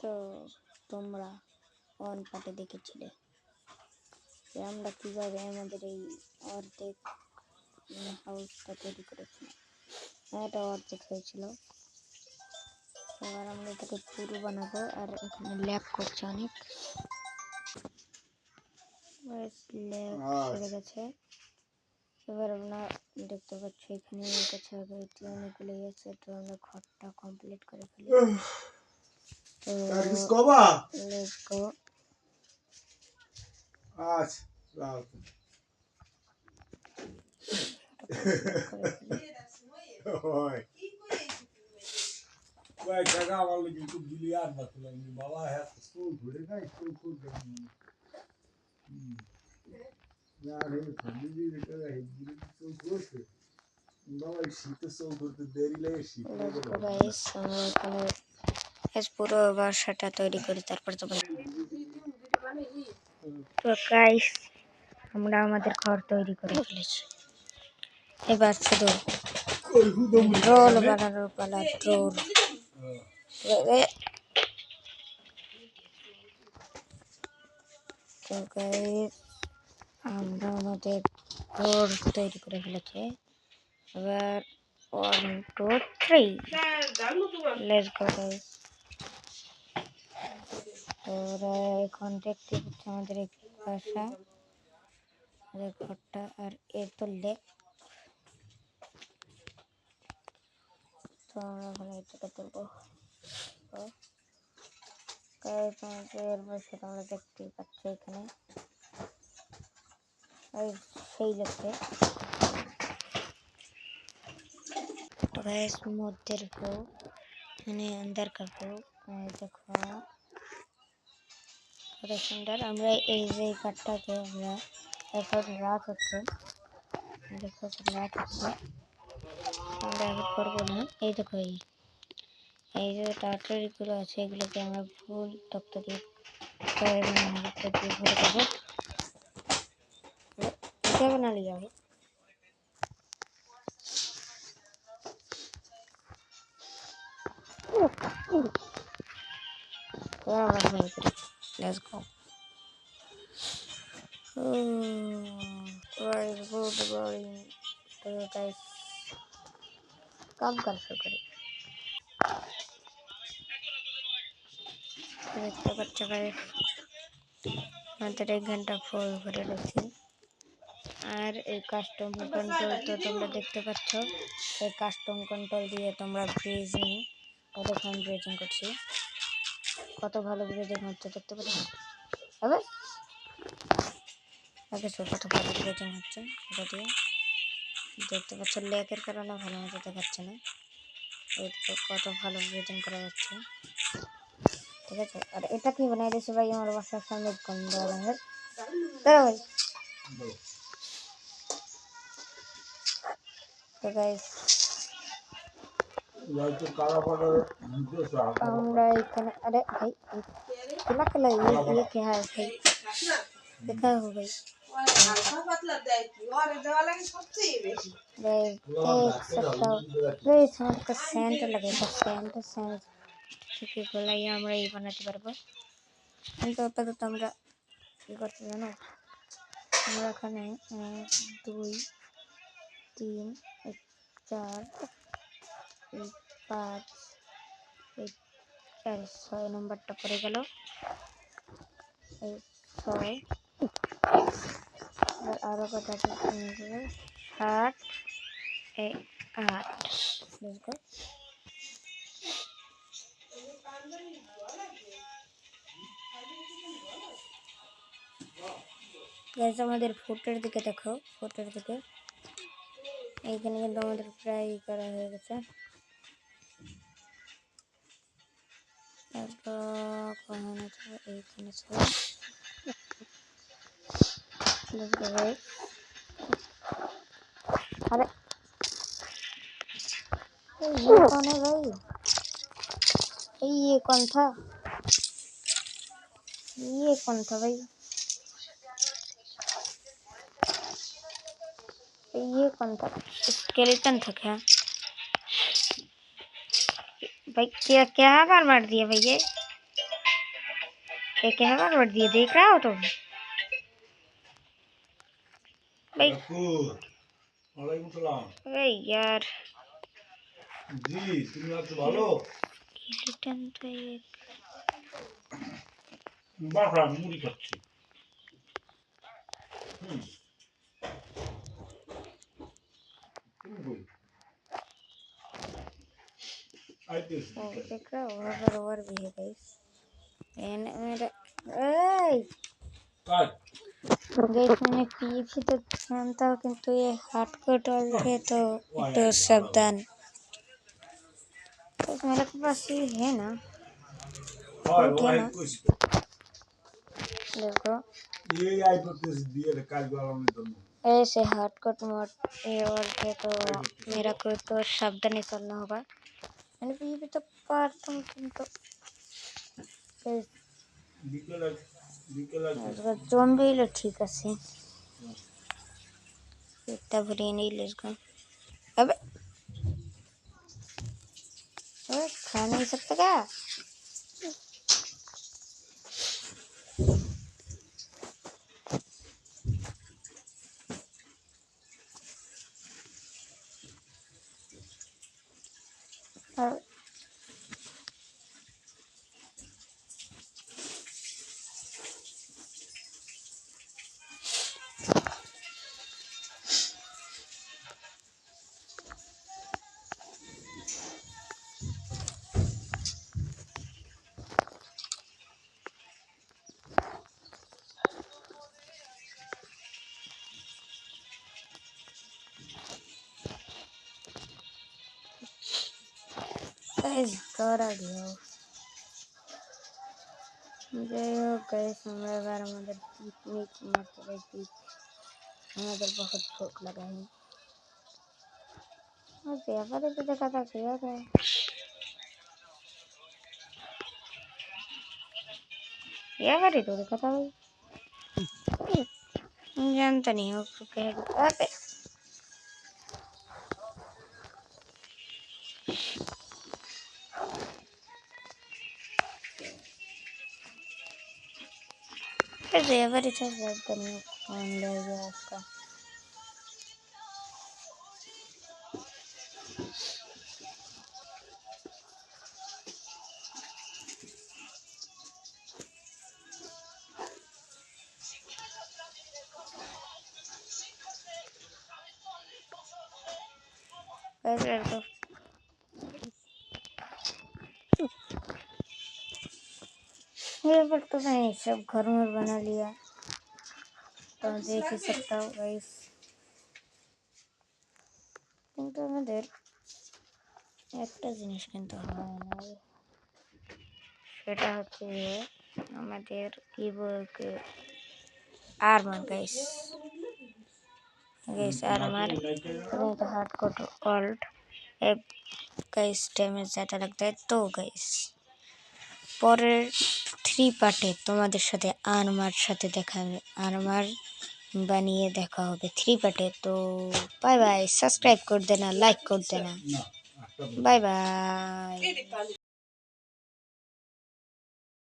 তো তোমরা অন পার্টে দেখেছিলে যে আমরা কীভাবে আমাদের এই অর্ধেক হাউসটা তৈরি করেছিলাম। এটা অর্ধেক হয়েছিল, এবার আমরা এটাকে পুরো বানাবো। আর এখানে ল্যাগ করছে অনেক, ল্যাগ ছেড়ে গেছে। এবার আমরা দেখতে পাচ্ছি এখানে গেছে অনেকগুলো আছে, তো আমরা ঘরটা কমপ্লিট করে ফেলি। তো লেটস গো। পুরো বাসাটা তৈরি করি, তারপর তো গাইস আমরা আমাদের ঘর তৈরি করে ফেলেছি। এবার শুধু রোল বানানোর পালা। রোল তো গাইস আমরা আমাদের ঘর তৈরি করে ফেলেছি। এবার 1 2 3 লেটস গো গাইস। তোরা এখন দেখতে পাচ্ছি আমাদের এই বাসা, আমাদের ঘরটা। আর এর তো লেক, তো আমরা এখানে এটাকে তুলবো। আমাদের বাসাটা আমরা দেখতেই পাচ্ছি এখানে সেই লেকতে। तो गैस मध्य रखो मैंने अंदर कर दो। देखो सुंदर আমরা এই যে কাঠটাকে আমরা এখন রাত হচ্ছে, দেখো রাত হচ্ছে, আমরা এখন করবো না। এই দেখো এই যে টাটারিগুলো আছে, এগুলোকে আমরা ফুল তক্তা দিয়ে ভরে দেবো। এটা বানালে যাবে। Let's go. Good morning to you guys. काम कर सकते দেখতে পাচ্ছ গাইস আমাদের 1 ঘন্টা ফুল ভরে রয়েছে। আর এই কাস্টম কন্ট্রোল তো তোমরা দেখতে পাচ্ছ, এই কাস্টম কন্ট্রোল দিয়ে তোমরা ব্রিজিং, কতক্ষণ ব্রিজিং করছি, কত ভালো ব্রিজিং হচ্ছে দেখতে পাচ্ছ। হবে আগে কত ভালো ব্রিজিং হচ্ছে, এটা দিয়ে দেখতে পাচ্ছ। লেকের কারণে ভালো মতো দেখাচ্ছে না, কত ভালো ব্রিজিং করা যাচ্ছে, ঠিক আছে। আর এটা কি বানাই দিয়েছে ভাই আমার বাসার সামনে গন্ধ রঙের। দাঁড়া ভাই। তো গাইস আমরা এখানে, अरे भाई किला किला ये क्या है भाई, देखा हो भाई हल्का पतला दे की और देवा लगे सबसे बेसी गाइस का सेंट लगेगा। सेंट থেকে গলাই আমরা এই বানাতে পারবো। কিন্তু আপাতত আমরা কি করতে জানো, আমরা এখানে 1 2 3 4 5 6 নম্বরটা পড়ে গেল। 6 আরো কত আছে, 7 8 দেখো। গাইস আমাদের ফুটের দিকে দেখো, ফুটের দিকে এইখানে কিন্তু আমাদের প্রায় করা হয়ে গেছে। এইখানে अरे ये कौन है भाई, ये कौन था, ये कौन था भाई, ये कौन था, स्केलेटन था क्या भाई, क्या क्या बार मार दिया भाई ये। एक है बार दिए देख रहा हो तुम भाई ওয়ালাইকুম সালাম। अरे यार জি, তুমি আছো ভালো? किलिटन तो एक বাসা মুড়ি খাচ্ছি। হুম, তুমি কই? আইতেছি ओ বিকালে। देख रहा हो ओवर भी है गाइस एंड मेरा ए কাজ? गाइस मैंने पीछे तो जानता हूँ किंतु ये हार्डकोर टॉल है तो एक तो सावधान तो मेरे पास ये है ना হয়, फूट ও है হেল্প ना করছি তো। देखो এই আই করতেছি বিয়ের কাজ বাড়ানোর জন্য। ऐसे हार्डकोर मोड ये और है तो मेरा को तो सावधानी करना होगा मैंने भी तो पाता हूँ किंतु বিকেলে বিকেলে इसका ज़ॉम्बी लो ठीक है से इतना बुरी नहीं लेगा अबे ओए खा नहीं सकता क्या और गाइस कर आ गया যাই হোক গাইস আমরা এবার আমাদের পিকনিক মাত্রায় পিক আমাদের बहुत भूख लगा है और व्यापारी तो देखा था क्या है व्यापारी तो देखा था भाई जानता नहीं हूँ क्या अबे व्यापारी था जानता नहीं हूँ कौन ले गया उसका कैसे तो ये पर तो मैं सब घर में बना लिया तो देख ही सकता हूँ गाइस কিন্তু আমাদের একটা জিনিস কিন্তু হয় না সেটা হচ্ছে আমাদের ইবোক আর্মার গাইস গাইস आर्मर तो हार्ड कोड ऑल्ट एक गाइस डैमेज ज़्यादा लगता है तो गाइस পরের 3 পার্টে তোমাদের সাথে আর্মার সাথে দেখা হবে আর্মার বানিয়ে দেখা হবে 3 পার্টে তো बाय बाय सब्सक्राइब कर देना लाइक कर देना बाय बाय